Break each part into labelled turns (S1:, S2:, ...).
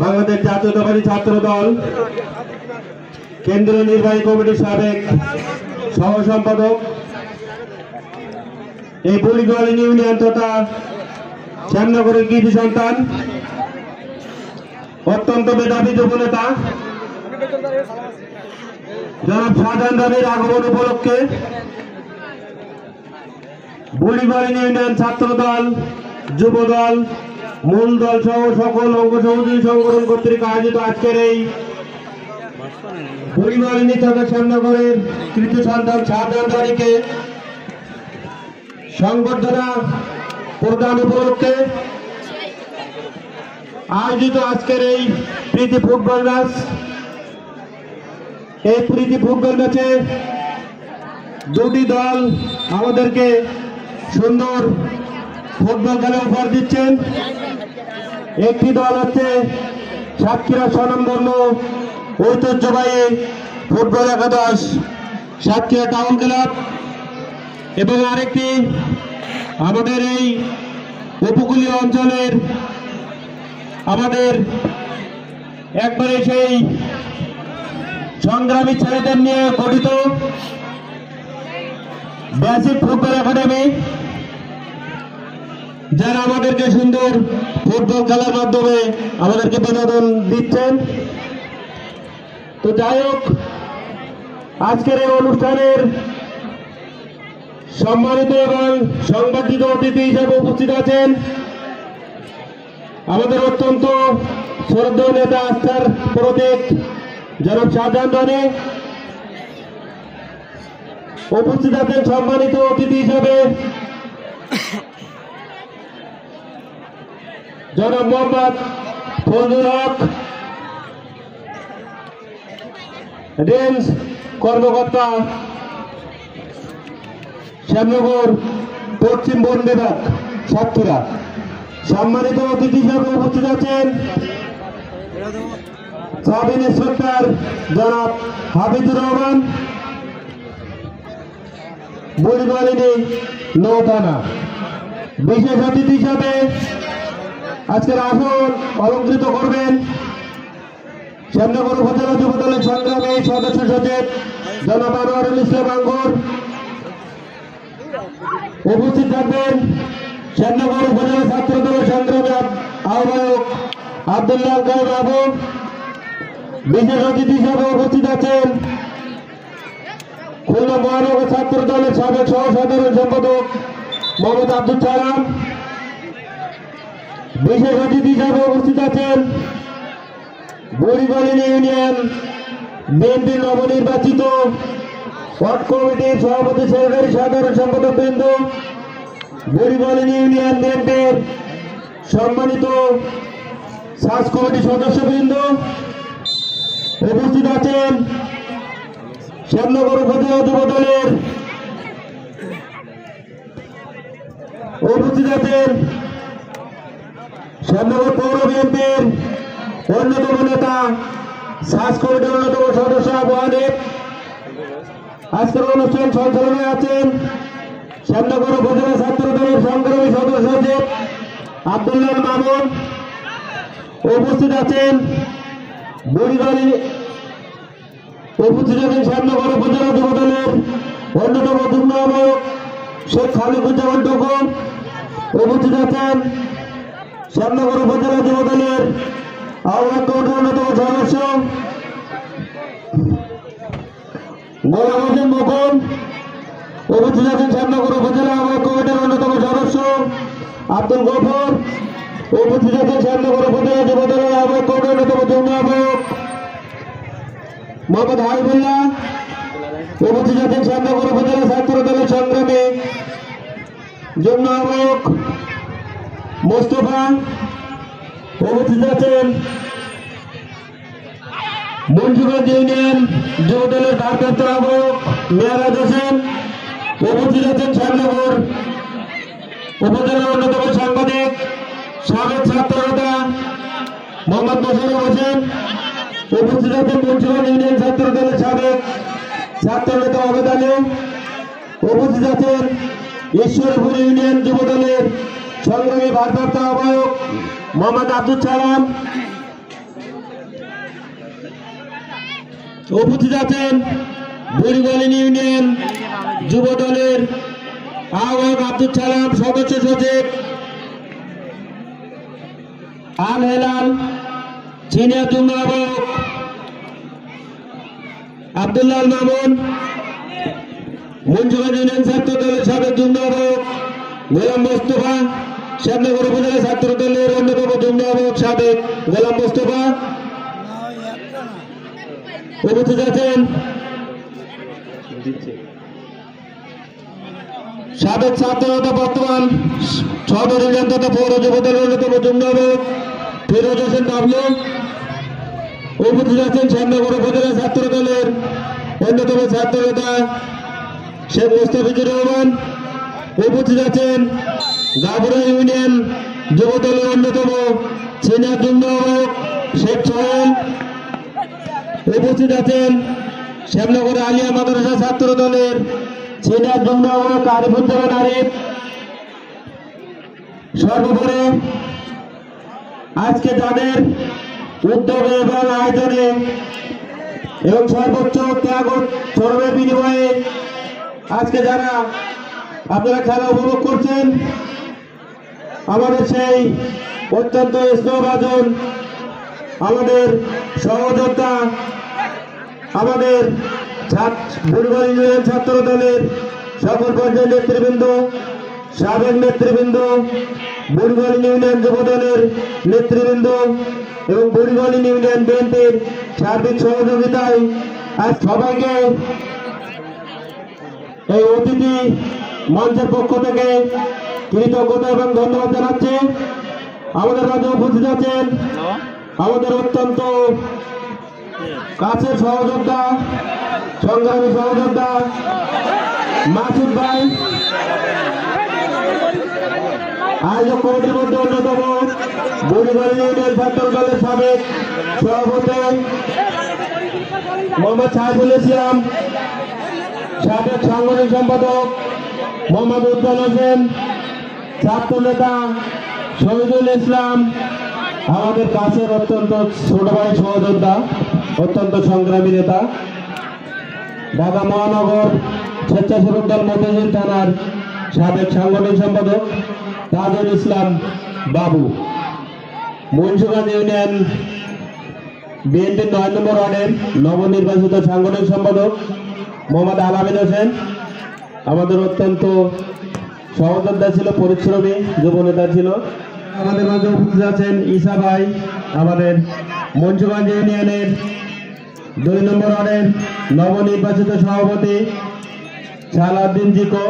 S1: বাংলাদেশ জাতীয়তাবাদী ছাত্র দল কেন্দ্রীয় নির্বাহী কমিটির সাবেক সহ সম্পাদক, এই বুড়িগোয়ালী ইউনিয়ন তথা শ্যামনগরের কৃতি সন্তান, অত্যন্ত মেধাবী যুবনেতা জনাব শাহজাহান রানীর আগমন উপলক্ষে বুড়িগোয়ালী ইউনিয়ন ছাত্র দল, যুব দল, মূল দল সহ সকল অঙ্গ সহযোগী সংগঠন কর্তৃক আয়োজিত আজকের এই বুড়িগোয়ালী তথা শ্যামনগরের কৃতি সন্তান শাহজাহান রানীকে সংবর্ধনা প্রদান উপলক্ষে আয়োজিত আজকের এই প্রীতি ফুটবল ম্যাচ। এই প্রীতি ফুটবল ম্যাচে দুটি দল আমাদেরকে সুন্দর ফুটবল খেলা উপহার দিচ্ছেন। একটি দল হচ্ছে সাতক্ষীরা স্বনামধন্য ঐতিহ্যবাহী ফুটবল একাদশ সাতক্ষীরা টাউন ক্লাব, এবং আরেকটি আমাদের এই উপকূলীয় অঞ্চলের আমাদের একবারে সেই সংগ্রামী ছেলেদের নিয়ে গঠিত বেসিক ফুটবল একাডেমি, যারা আমাদেরকে সুন্দর ফুটবল খেলার মাধ্যমে আমাদেরকে বিনোদন দিচ্ছেন। তো যাই হোক, আজকের এই অনুষ্ঠানের সম্মানিত এবং সংবর্ধিত অতিথি হিসেবে উপস্থিত আছেন আমাদের অত্যন্ত শ্রদ্ধেয় নেতা, আস্থার প্রতীক জনাব শাহজাহান রানী। উপস্থিত আছেন সম্মানিত অতিথি হিসেবে জনাব মোহাম্মদ ফজলুল হক, রেঞ্জ কর্মকর্তা, শ্যামনগর পশ্চিম বন বিভাগ, সাতক্ষীরা। সম্মানিত অতিথি হিসেবে উপস্থিত আছেন সাব ইন্সপেক্টর জনাব হাফিজুর রহমান, বুড়িগোয়ালী নৌথানা। বিশেষ অতিথি হিসাবে আজকের আসন অলঙ্কৃত করবেন শ্যামনগর উপজেলা যুব দলের সংগ্রামী সদস্য সচিব জনাব আনোয়ারুল ইসলাম আঙ্গুর। উপস্থিত থাকবেন শ্যামনগর উপজেলা ছাত্র দলের সংগ্রামী আহ্বায়ক আব্দুল্লাহ গায়েব বাবু। বিশেষ অতিথি হিসাবে উপস্থিত আছেন খুলনা মহানগর ছাত্র দলের সাবেক সহ সাধারণ সম্পাদক মোহাম্মদ আব্দুল সালাম। বিশেষ অতিথি হিসাবে উপস্থিত আছেন বুড়িগোয়ালী ইউনিয়ন বিএনপির নবনির্বাচিত ওয়ার্ড কমিটির সভাপতি সেক্রেটারি সাধারণ সম্পাদক বৃন্দ, বুড়িগোয়ালী ইউনিয়ন বিএনপির সম্মানিত সার্চ কমিটির সদস্যবৃন্দ। উপস্থিত আছেন শ্যামনগর উপজেলা যুব দলের, উপস্থিত আছেন শ্যামনগর পৌর বিএনপির অন্যতম নেতা, সার্চ কমিটির অন্যতম সদস্য আবু হানিফ। আজকের অনুষ্ঠান সঞ্চালনায় আছেন শ্যামনগর উপজেলা ছাত্র দলের সংগ্রামী সদস্য সচিব আব্দুল্লাহ মামুন। উপস্থিত আছেন বুড়িগোয়ালী, উপস্থিত আছেন শ্যামনগর উপজেলা যুব দলের অন্যতম যুগ্ম আহ্বায়ক শেখ খালিকুজ্জামান টুকু। উপস্থিত আছেন শ্যামনগর উপজেলা যুব দলের আহ্বায়ক কমিটির অন্যতম সদস্য গোলাম হোসেন মুকুল। উপস্থিত আছেন শ্যামনগর উপজেলা আহ্বায়ক কমিটির অন্যতম সদস্য আব্দুল গফর। উপস্থিত আছেন শ্যামনগর উপজেলা যুব দলের আহ্বায়ক কমিটির অন্যতম যুগ্ম আহ্বায়ক মোহাম্মদ হাবিবুল্লাহ। উপস্থিত আছেন শ্যামনগর উপজেলা ছাত্র দলের সংগ্রামী যুগ্ম আহ্বায়ক মোস্তফা। উপস্থিত আছেন মুন্সিগঞ্জ ইউনিয়ন যুব দলের ভারপ্রাপ্ত আহ্বায়ক মেয়ারাজ হোসেন। উপস্থিত আছেন শ্যামনগর উপজেলার অন্যতম সাংবাদিক সাবেক ছাত্র নেতা মোহাম্মদ মোশাররফ হোসেন। উপস্থিত আছেন মুন্সিগঞ্জ ইউনিয়ন ছাত্র দলের সাবেক ছাত্র নেতা আবেদ আলী। উপস্থিত আছেন ঈশ্বরপুর ইউনিয়ন যুব দলের সংগ্রামী ভারপ্রাপ্ত আহ্বায়ক মোহাম্মদ আব্দুল সালাম। উপস্থিত আছেন বুড়িগলিন ইউনিয়ন যুব দলের আহ্বায়ক আব্দুল সালাম, সদস্য সচিব আল হেলাল, সিনিয়র যুগ্ম আহ্বায়ক আব্দুল্লাহ মামুন, মুন্সিগঞ্জ ইউনিয়ন ছাত্র দলের সাবেক যুগ্ম আহ্বায়ক গোলাম মোস্তফা, শ্যামনগর উপজেলা ছাত্র দলের অন্যতম যুগ্ম আহ্বায়ক সাবেক গোলাম মোস্তফা। উপস্থিত আছেন সাবেক ছাত্র তথা বর্তমান সদর ইউনিয়ন তথা পৌর যুব দলের অন্যতম যুগ্ম আহ্বায়ক ফিরোজ হোসেন বাবলু। উপস্থিত আছেন শ্যামনগর উপজেলা ছাত্র দলের অন্যতম ছাত্র নেতা শেখ মোস্তাফিজুর রহমান। উপস্থিত আছেন গাবুরা ইউনিয়ন যুব দলের অন্যতম সিনিয়র যুগ্ম আহ্বায়ক শেখ সোহেল। উপস্থিত আছেন শ্যামনগর আলিয়া মাদ্রাসা ছাত্র দলের সিনিয়র যুগ্ম আহ্বায়ক আরিফুজ্জামান আরিফ। সর্বোপরি আজকে যাদের উদ্যোগে এবং আয়োজনে এবং সর্বোচ্চ ত্যাগ ও শ্রমের বিনিময়ে আজকে যারা আপনারা খেলা উপভোগ করছেন, আমাদের সেই অত্যন্ত স্নেহভাজন আমাদের সহযোদ্ধা, আমাদের বুড়িগলি ইউনিয়ন ছাত্র দলের সকল পর্যায়ের নেতৃবৃন্দ, সাবেক নেতৃবৃন্দ, বুড়িগলি ইউনিয়ন যুব দলের নেতৃবৃন্দ এবং বুড়িগলি ইউনিয়ন বিএনপির সার্বিক সহযোগিতায় আজ সবাইকে এই অতিথি মঞ্চের পক্ষ থেকে কৃতজ্ঞতা এবং ধন্যবাদ জানাচ্ছি। আমাদের মাঝে উপস্থিত আছেন আমাদের অত্যন্ত কাছের সহযোদ্ধা, সংগ্রামী সহযোদ্ধা মাসুদ ভাই, আয়োজক কমিটির মধ্যে অন্যতম বুড়িগলি ইউনিয়ন ছাত্র দলের সাবেক সভাপতি মোহাম্মদ সাইফুল ইসলাম, সাবেক সাংগঠনিক সম্পাদক মোহাম্মদ উজ্জ্বল হোসেন, ছাত্র নেতা শহীদুল ইসলাম, আমাদের কাছের অত্যন্ত ছোট ভাই সহযোদ্ধা, অত্যন্ত সংগ্রামী নেতা, ঢাকা মহানগর স্বেচ্ছাসেবক দল মতিঝিল থানার সাবেক সাংগঠনিক সম্পাদক তাজুল ইসলাম বাবু, মুন্সিগঞ্জ ইউনিয়ন বিএনপির ৯ নম্বর ওয়ার্ডের নবনির্বাচিত সাংগঠনিক সম্পাদক মোহাম্মদ আলামিন হোসেন, আমাদের অত্যন্ত সহযোদ্ধা ছিল, পরিশ্রমী যুব নেতা ছিল। আমাদের মাঝে উপস্থিত আছেন ঈসা ভাই, আমাদের মুন্সিগঞ্জ ইউনিয়নের ২ নম্বর ওয়ার্ডের নবনির্বাচিত সভাপতি সালাউদ্দিন জিকো,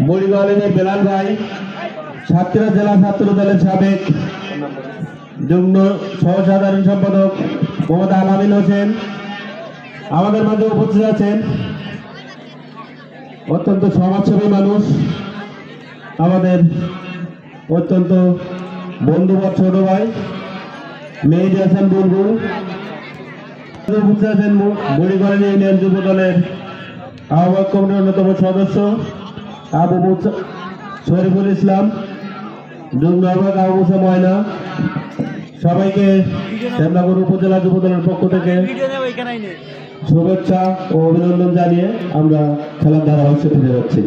S1: বুড়িগলিনের বেলাল ভাই, সাতক্ষীরা জেলা ছাত্র দলের সাবেক যুগ্ম সহসাধারণ সম্পাদক মোহাম্মদ আলামিন হোসেন। আমাদের মাঝে উপস্থিত আছেন অত্যন্ত সমাজসেবী মানুষ, আমাদের অত্যন্ত বন্ধুবর ছোট ভাই মেহেদি হাসান বুলবুল। উপস্থিত আছেন বুড়িগলি ইউনিয়ন যুব দলের আহ্বায়ক কমিটির অন্যতম সদস্য আবু মুসা শরীফুল ইসলাম, যুগ্ম আহ্বায়ক আবু মুসা ময়না। সবাইকে শ্যামনগর উপজেলা যুব দলের পক্ষ থেকে শুভেচ্ছা ও অভিনন্দন জানিয়ে আমরা খেলার ধারাভাষ্য ফিরে যাচ্ছি।